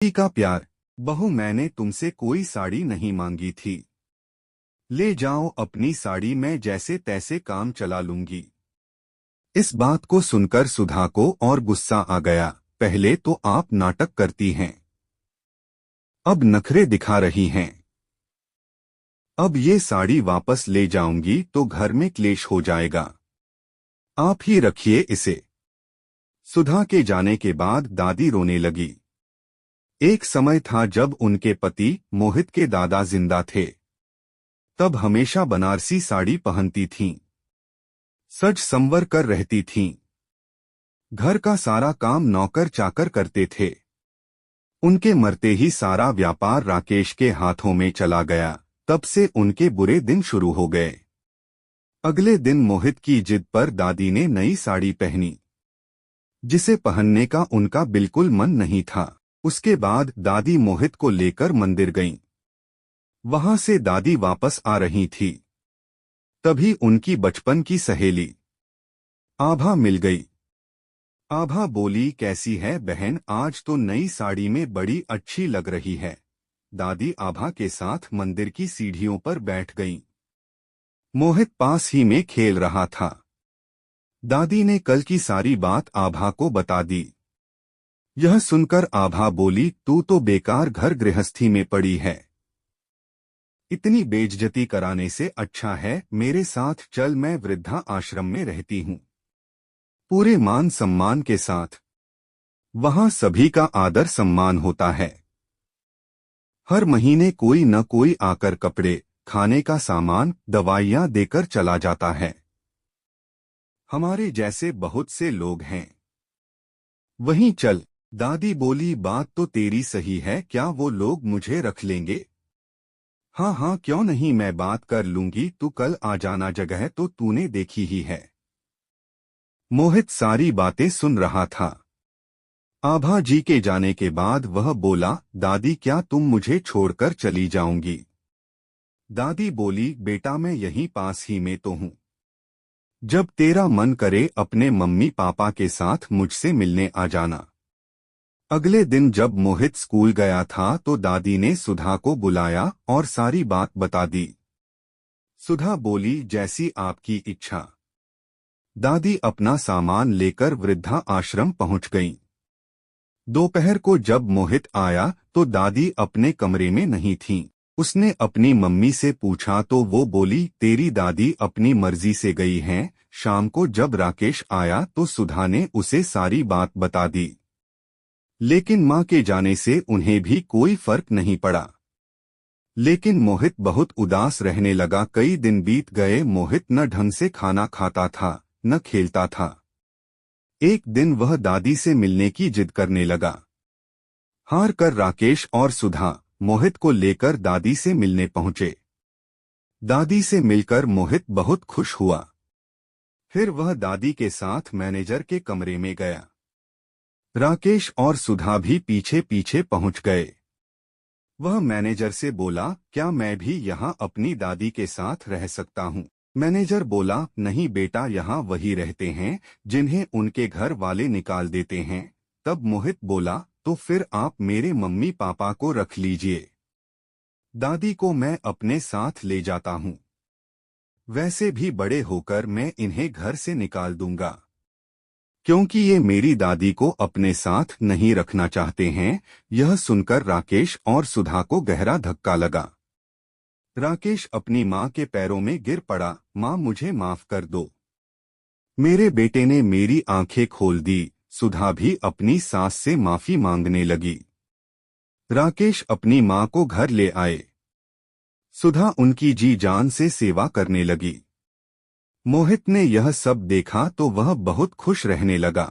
पति का प्यार। बहू, मैंने तुमसे कोई साड़ी नहीं मांगी थी। ले जाओ अपनी साड़ी, मैं जैसे तैसे काम चला लूंगी। इस बात को सुनकर सुधा को और गुस्सा आ गया। पहले तो आप नाटक करती हैं, अब नखरे दिखा रही हैं। अब ये साड़ी वापस ले जाऊंगी तो घर में क्लेश हो जाएगा। आप ही रखिए इसे। सुधा के जाने के बाद दादी रोने लगी। एक समय था जब उनके पति मोहित के दादा जिंदा थे। तब हमेशा बनारसी साड़ी पहनती थीं, सज संवर कर रहती थीं। घर का सारा काम नौकर चाकर करते थे। उनके मरते ही सारा व्यापार राकेश के हाथों में चला गया। तब से उनके बुरे दिन शुरू हो गए। अगले दिन मोहित की जिद पर दादी ने नई साड़ी पहनी, जिसे पहनने का उनका बिल्कुल मन नहीं था। उसके बाद दादी मोहित को लेकर मंदिर गईं। वहां से दादी वापस आ रही थी, तभी उनकी बचपन की सहेली आभा मिल गई। आभा बोली, कैसी है बहन, आज तो नई साड़ी में बड़ी अच्छी लग रही है। दादी आभा के साथ मंदिर की सीढ़ियों पर बैठ गईं। मोहित पास ही में खेल रहा था। दादी ने कल की सारी बात आभा को बता दी। यह सुनकर आभा बोली, तू तो बेकार घर गृहस्थी में पड़ी है। इतनी बेइज्जती कराने से अच्छा है मेरे साथ चल, मैं वृद्धा आश्रम में रहती हूँ, पूरे मान सम्मान के साथ। वहां सभी का आदर सम्मान होता है। हर महीने कोई न कोई आकर कपड़े, खाने का सामान, दवाइयाँ देकर चला जाता है। हमारे जैसे बहुत से लोग हैं। वहीं चल। दादी बोली, बात तो तेरी सही है, क्या वो लोग मुझे रख लेंगे? हाँ हाँ, क्यों नहीं, मैं बात कर लूंगी, तू कल आ जाना, जगह तो तूने देखी ही है। मोहित सारी बातें सुन रहा था। आभा जी के जाने के बाद वह बोला, दादी क्या तुम मुझे छोड़कर चली जाऊंगी? दादी बोली, बेटा मैं यहीं पास ही में तो हूँ। जब तेरा मन करे अपने मम्मी पापा के साथ मुझसे मिलने आ जाना। अगले दिन जब मोहित स्कूल गया था तो दादी ने सुधा को बुलाया और सारी बात बता दी। सुधा बोली, जैसी आपकी इच्छा। दादी अपना सामान लेकर वृद्धा आश्रम पहुंच गईं। दोपहर को जब मोहित आया तो दादी अपने कमरे में नहीं थीं। उसने अपनी मम्मी से पूछा तो वो बोली, तेरी दादी अपनी मर्जी से गई हैं। शाम को जब राकेश आया तो सुधा ने उसे सारी बात बता दी। लेकिन मां के जाने से उन्हें भी कोई फर्क नहीं पड़ा। लेकिन मोहित बहुत उदास रहने लगा। कई दिन बीत गए, मोहित न ढंग से खाना खाता था न खेलता था। एक दिन वह दादी से मिलने की जिद करने लगा। हार कर राकेश और सुधा मोहित को लेकर दादी से मिलने पहुंचे। दादी से मिलकर मोहित बहुत खुश हुआ। फिर वह दादी के साथ मैनेजर के कमरे में गया। राकेश और सुधा भी पीछे पीछे पहुंच गए। वह मैनेजर से बोला, क्या मैं भी यहाँ अपनी दादी के साथ रह सकता हूँ? मैनेजर बोला, नहीं बेटा, यहाँ वही रहते हैं जिन्हें उनके घर वाले निकाल देते हैं। तब मोहित बोला, तो फिर आप मेरे मम्मी पापा को रख लीजिए। दादी को मैं अपने साथ ले जाता हूँ। वैसे भी बड़े होकर मैं इन्हें घर से निकाल दूंगा, क्योंकि ये मेरी दादी को अपने साथ नहीं रखना चाहते हैं। यह सुनकर राकेश और सुधा को गहरा धक्का लगा। राकेश अपनी माँ के पैरों में गिर पड़ा। माँ, मुझे माफ कर दो, मेरे बेटे ने मेरी आंखें खोल दी। सुधा भी अपनी सास से माफी मांगने लगी। राकेश अपनी माँ को घर ले आए। सुधा उनकी जी जान से सेवा करने लगी। मोहित ने यह सब देखा तो वह बहुत खुश रहने लगा।